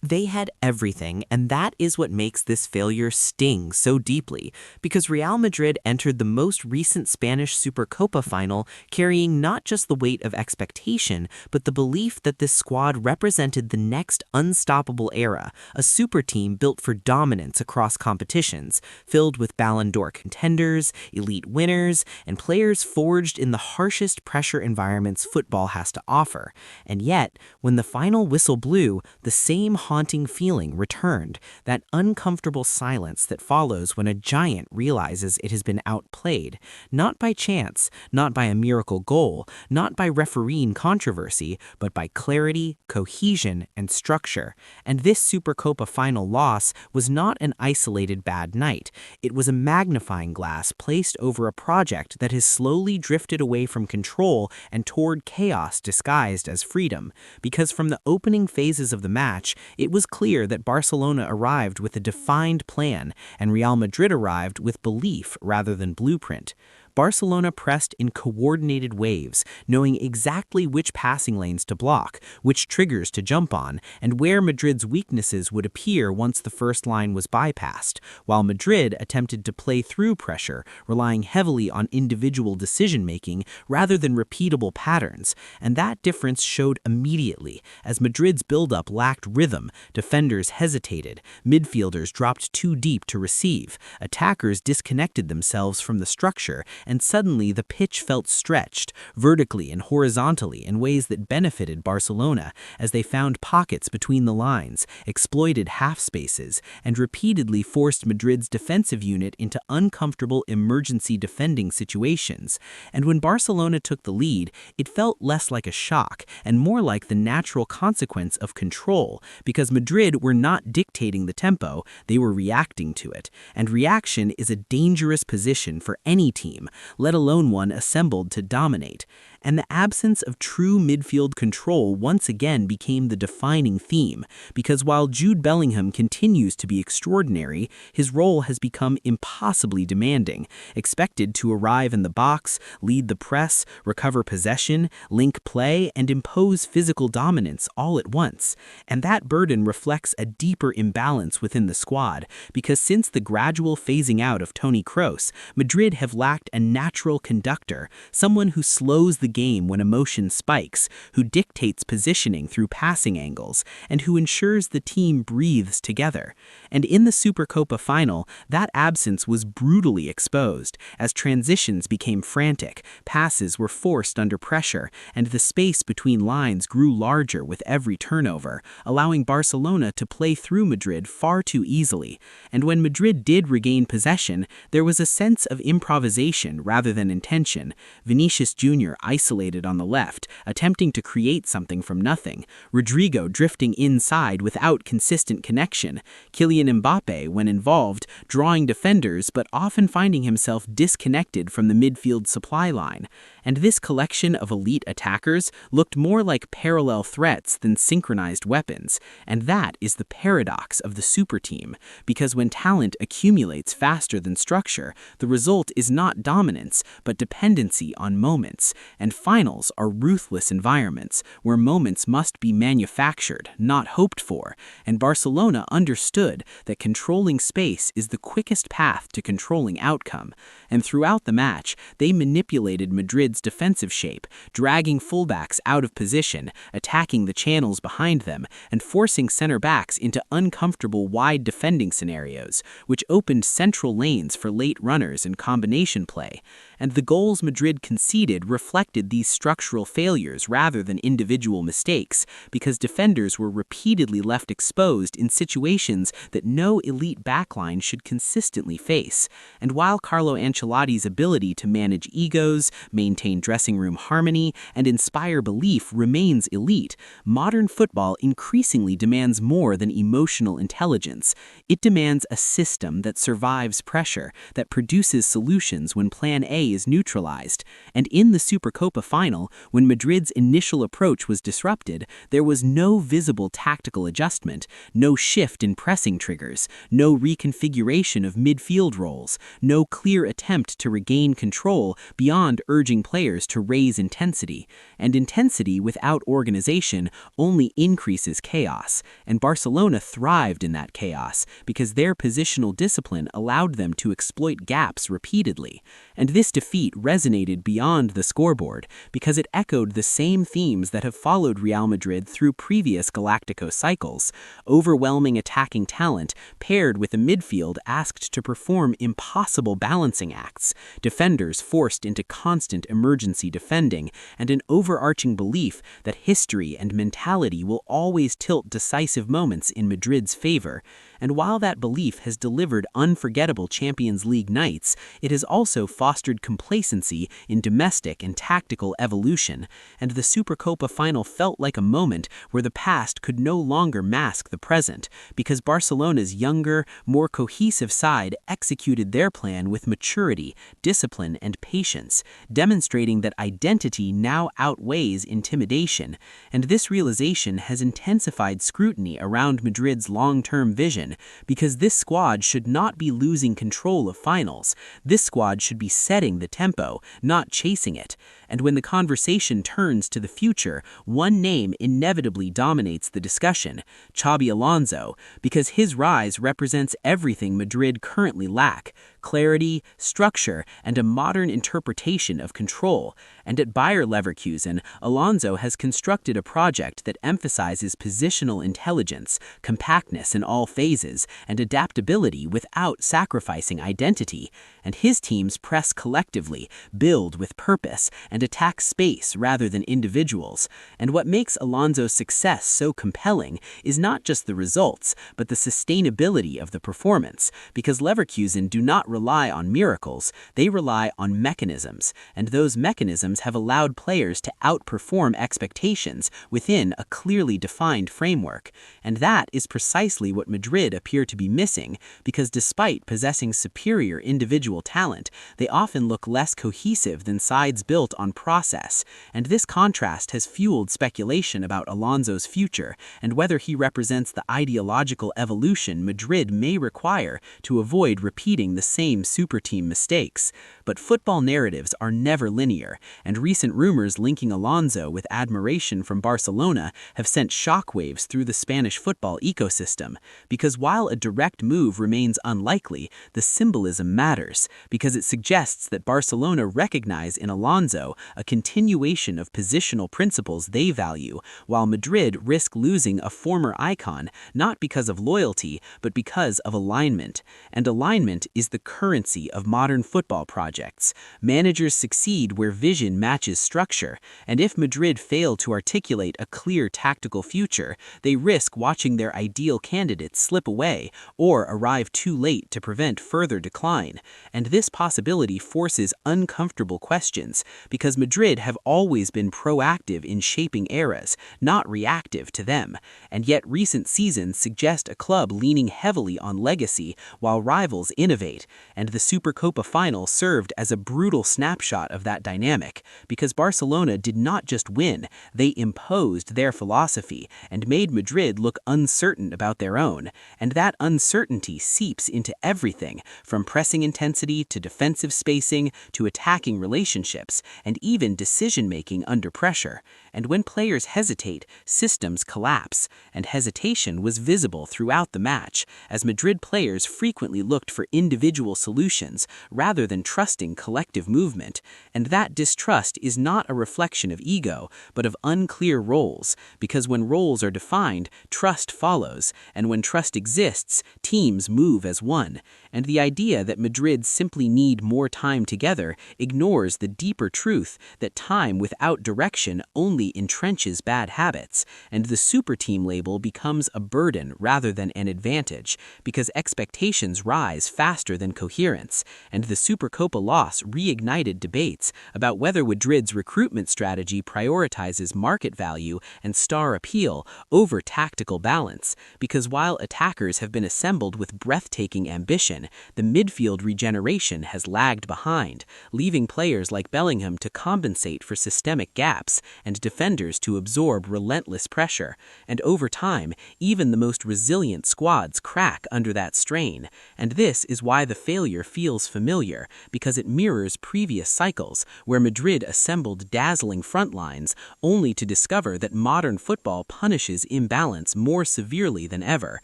They had everything, and that is what makes this failure sting so deeply, because Real Madrid entered the most recent Spanish Supercopa final carrying not just the weight of expectation, but the belief that this squad represented the next unstoppable era, a super team built for dominance across competitions, filled with Ballon d'Or contenders, elite winners, and players forged in the harshest pressure environments football has to offer. And yet, when the final whistle blew, the same haunting feeling returned, that uncomfortable silence that follows when a giant realizes it has been outplayed, not by chance, not by a miracle goal, not by refereeing controversy, but by clarity, cohesion, and structure. And this Supercopa final loss was not an isolated bad night. It was a magnifying glass placed over a project that has slowly drifted away from control and toward chaos disguised as freedom. Because from the opening phases of the match, it was clear that Barcelona arrived with a defined plan, and Real Madrid arrived with belief rather than blueprint. Barcelona pressed in coordinated waves, knowing exactly which passing lanes to block, which triggers to jump on, and where Madrid's weaknesses would appear once the first line was bypassed, while Madrid attempted to play through pressure, relying heavily on individual decision-making rather than repeatable patterns. And that difference showed immediately, as Madrid's build-up lacked rhythm, defenders hesitated, midfielders dropped too deep to receive, attackers disconnected themselves from the structure, and suddenly the pitch felt stretched, vertically and horizontally in ways that benefited Barcelona, as they found pockets between the lines, exploited half spaces, and repeatedly forced Madrid's defensive unit into uncomfortable emergency defending situations. And when Barcelona took the lead, it felt less like a shock and more like the natural consequence of control, because Madrid were not dictating the tempo, they were reacting to it. And reaction is a dangerous position for any team, let alone one assembled to dominate. And the absence of true midfield control once again became the defining theme, because while Jude Bellingham continues to be extraordinary, his role has become impossibly demanding, expected to arrive in the box, lead the press, recover possession, link play, and impose physical dominance all at once. And that burden reflects a deeper imbalance within the squad, because since the gradual phasing out of Toni Kroos, Madrid have lacked a natural conductor, someone who slows the game when emotion spikes, who dictates positioning through passing angles, and who ensures the team breathes together. And in the Supercopa final, that absence was brutally exposed, as transitions became frantic, passes were forced under pressure, and the space between lines grew larger with every turnover, allowing Barcelona to play through Madrid far too easily. And when Madrid did regain possession, there was a sense of improvisation rather than intention. Vinicius Jr. isolated on the left, attempting to create something from nothing, Rodrigo drifting inside without consistent connection, Kylian Mbappé, when involved, drawing defenders but often finding himself disconnected from the midfield supply line. And this collection of elite attackers looked more like parallel threats than synchronized weapons. And that is the paradox of the super team, because when talent accumulates faster than structure, the result is not dominance, but dependency on moments. And finals are ruthless environments, where moments must be manufactured, not hoped for. And Barcelona understood that controlling space is the quickest path to controlling outcome. And throughout the match, they manipulated Madrid's defensive shape, dragging fullbacks out of position, attacking the channels behind them, and forcing center backs into uncomfortable wide defending scenarios, which opened central lanes for late runners and combination play. And the goals Madrid conceded reflected these structural failures rather than individual mistakes, because defenders were repeatedly left exposed in situations that no elite backline should consistently face. And while Carlo Ancelotti's ability to manage egos, maintain dressing room harmony, and inspire belief remains elite, modern football increasingly demands more than emotional intelligence. It demands a system that survives pressure, that produces solutions when plan A is neutralized. And in the Supercopa final, when Madrid's initial approach was disrupted, there was no visible tactical adjustment, no shift in pressing triggers, no reconfiguration of midfield roles, no clear attempt to regain control beyond urging players to raise intensity. And intensity without organization only increases chaos, and Barcelona thrived in that chaos because their positional discipline allowed them to exploit gaps repeatedly. And this defeat resonated beyond the scoreboard because it echoed the same themes that have followed Real Madrid through previous Galactico cycles: overwhelming attacking talent paired with a midfield asked to perform impossible balancing acts, defenders forced into constant emergency defending, and an overarching belief that history and mentality will always tilt decisive moments in Madrid's favor. And while that belief has delivered unforgettable Champions League nights, it has also fostered complacency in domestic and tactical evolution, and the Supercopa final felt like a moment where the past could no longer mask the present, because Barcelona's younger, more cohesive side executed their plan with maturity, discipline, and patience, demonstrating that identity now outweighs intimidation. And this realization has intensified scrutiny around Madrid's long-term vision, because this squad should not be losing control of finals. This squad should be setting the tempo, not chasing it. And when the conversation turns to the future, one name inevitably dominates the discussion: Xabi Alonso, because his rise represents everything Madrid currently lack: clarity, structure, and a modern interpretation of control. And at Bayer Leverkusen, Alonso has constructed a project that emphasizes positional intelligence, compactness in all phases, and adaptability without sacrificing identity. And his teams press collectively, build with purpose, and attack space rather than individuals. And what makes Alonso's success so compelling is not just the results, but the sustainability of the performance, because Leverkusen do not rely on miracles, they rely on mechanisms, and those mechanisms have allowed players to outperform expectations within a clearly defined framework. And that is precisely what Madrid appear to be missing, because despite possessing superior individual talent, they often look less cohesive than sides built on process. And this contrast has fueled speculation about Alonso's future and whether he represents the ideological evolution Madrid may require to avoid repeating the same superteam mistakes. But football narratives are never linear, and recent rumors linking Alonso with admiration from Barcelona have sent shockwaves through the Spanish football ecosystem, because while a direct move remains unlikely, the symbolism matters, because it suggests that Barcelona recognize in Alonso a continuation of positional principles they value, while Madrid risk losing a former icon not because of loyalty, but because of alignment. And alignment is the currency of modern football projects. Managers succeed where vision matches structure, and if Madrid fail to articulate a clear tactical future, they risk watching their ideal candidate slip away or arrive too late to prevent further decline. And this possibility forces uncomfortable questions, because Madrid have always been proactive in shaping eras, not reactive to them. And yet recent seasons suggest a club leaning heavily on legacy while rivals innovate, and the Supercopa final served as a brutal snapshot of that dynamic, because Barcelona did not just win, they imposed their philosophy and made Madrid look uncertain about their own. And that uncertainty seeps into everything, from pressing intensity to defensive spacing to attacking relationships, and even decision-making under pressure. And when players hesitate, systems collapse, and hesitation was visible throughout the match, as Madrid players frequently looked for individual solutions rather than trusting collective movement. And that distrust is not a reflection of ego, but of unclear roles, because when roles are defined, trust follows, and when trust exists, teams move as one. And the idea that Madrid simply need more time together ignores the deeper truth that time without direction only entrenches bad habits, and the superteam label becomes a burden rather than an advantage, because expectations rise faster than coherence, and the Supercopa loss reignited debates about whether Madrid's recruitment strategy prioritizes market value and star appeal over tactical balance, because while attackers have been assembled with breathtaking ambition, the midfield regeneration has lagged behind, leaving players like Bellingham to compensate for systemic gaps and defenders to absorb relentless pressure, and over time, even the most resilient squads crack under that strain, and this is why the failure feels familiar, because it mirrors previous cycles where Madrid assembled dazzling front lines only to discover that modern football punishes imbalance more severely than ever,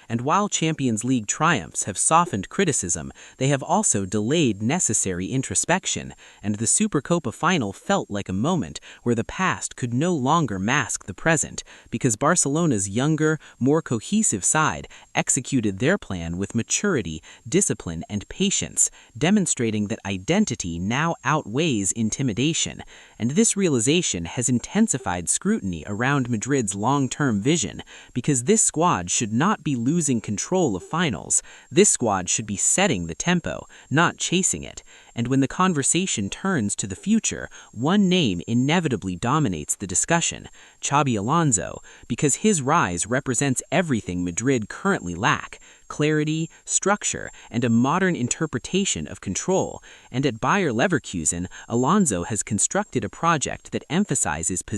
and while Champions League triumphs have softened criticism, they have also delayed necessary introspection, and the Supercopa final felt like a moment where the past could no longer mask the present, because Barcelona's younger, more cohesive side executed their plan with maturity, discipline, and patience, demonstrating that identity now outweighs intimidation, and this realization has intensified scrutiny around Madrid's long-term vision, because this squad should not be losing control of finals. This squad should be setting the tempo, not chasing it. And when the conversation turns to the future, one name inevitably dominates the discussion: Xabi Alonso, because his rise represents everything Madrid currently lack: clarity, structure, and a modern interpretation of control. And at Bayer Leverkusen, Alonso has constructed a project that emphasizes position